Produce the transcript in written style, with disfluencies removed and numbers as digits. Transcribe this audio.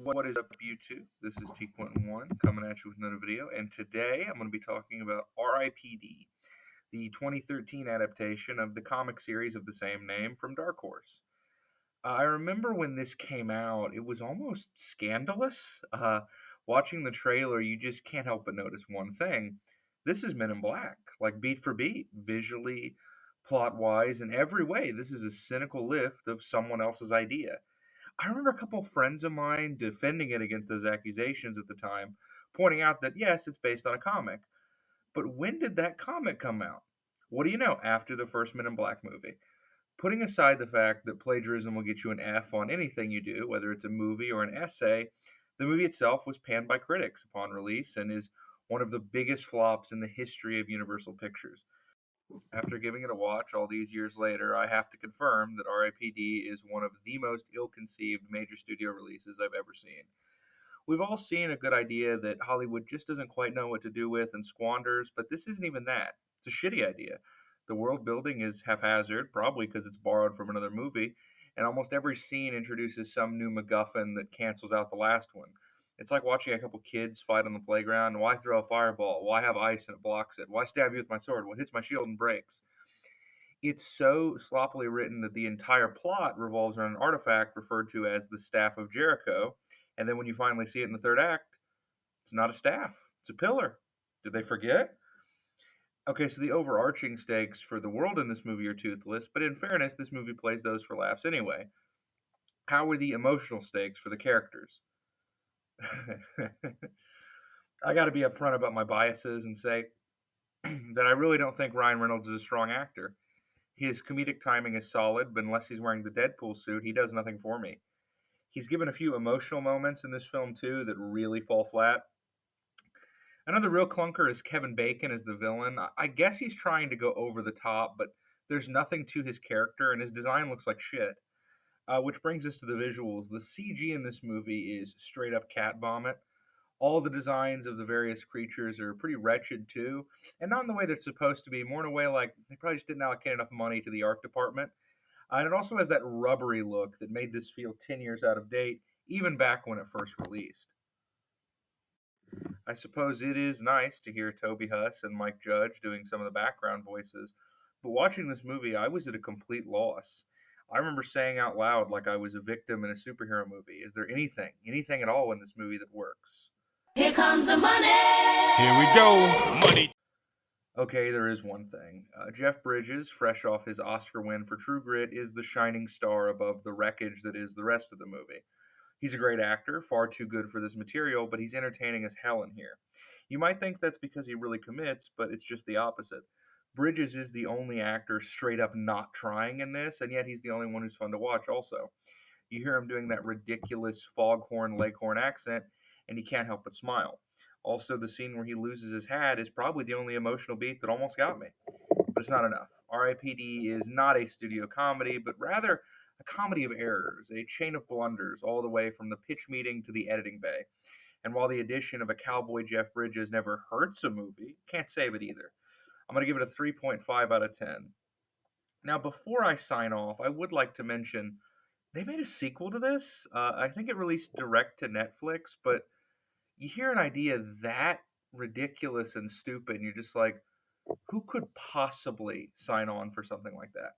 What is up, YouTube? This is T Quentin One coming at you with another video, and today I'm going to be talking about R.I.P.D, the 2013 adaptation of the comic series of the same name from Dark Horse. I remember when this came out, it was almost scandalous. Watching the trailer, you just can't help but notice one thing. This is Men in Black, like beat for beat, visually, plot wise, in every way. This is a cynical lift of someone else's idea. I remember a couple of friends of mine defending it against those accusations at the time, pointing out that yes, it's based on a comic. But when did that comic come out? What do you know? After the first Men in Black movie. Putting aside the fact that plagiarism will get you an F on anything you do, whether it's a movie or an essay, the movie itself was panned by critics upon release and is one of the biggest flops in the history of Universal Pictures. After giving it a watch all these years later, I have to confirm that R.I.P.D. is one of the most ill conceived major studio releases I've ever seen. We've all seen a good idea that Hollywood just doesn't quite know what to do with and squanders, but this isn't even that. It's a shitty idea. The world building is haphazard, probably because it's borrowed from another movie, and almost every scene introduces some new MacGuffin that cancels out the last one. It's like watching a couple kids fight on the playground. Why throw a fireball? Why have ice and it blocks it? Why stab you with my sword? What hits my shield and breaks? It's so sloppily written that the entire plot revolves around an artifact referred to as the Staff of Jericho. And then when you finally see it in the third act, it's not a staff, it's a pillar. Did they forget? Okay, so the overarching stakes for the world in this movie are toothless, but in fairness, this movie plays those for laughs anyway. How are the emotional stakes for the characters? I got to be upfront about my biases and say that I really don't think Ryan Reynolds is a strong actor. His comedic timing is solid, but unless he's wearing the Deadpool suit, he does nothing for me. He's given a few emotional moments in this film too that really fall flat. Another real clunker is Kevin Bacon as the villain. I guess he's trying to go over the top, but there's nothing to his character, and his design looks like shit. Which brings us to the visuals. The CG in this movie is straight up cat vomit. All the designs of the various creatures are pretty wretched too, and not in the way they're supposed to be, more in a way like they probably just didn't allocate enough money to the art department. And it also has that rubbery look that made this feel 10 years out of date, even back when it first released. I suppose it is nice to hear Toby Huss and Mike Judge doing some of the background voices, but watching this movie, I was at a complete loss. I remember saying out loud, like I was a victim in a superhero movie, is there anything at all in this movie that works? Here comes the money. Here we go. Money. Okay, there is one thing. Jeff Bridges, fresh off his Oscar win for True Grit, is the shining star above the wreckage that is the rest of the movie. He's a great actor, far too good for this material, but he's entertaining as hell in here. You might think that's because he really commits, but it's just the opposite. Bridges is the only actor straight up not trying in this, and yet he's the only one who's fun to watch also. You hear him doing that ridiculous foghorn leghorn accent, and you can't help but smile. Also, the scene where he loses his hat is probably the only emotional beat that almost got me. But it's not enough. R.I.P.D. is not a studio comedy, but rather a comedy of errors, a chain of blunders, all the way from the pitch meeting to the editing bay. And while the addition of a cowboy Jeff Bridges never hurts a movie, can't save it either. I'm going to give it a 3.5 out of 10. Now, before I sign off, I would like to mention they made a sequel to this. I think it released direct to Netflix, but you hear an idea that ridiculous and stupid, and you're just like, who could possibly sign on for something like that?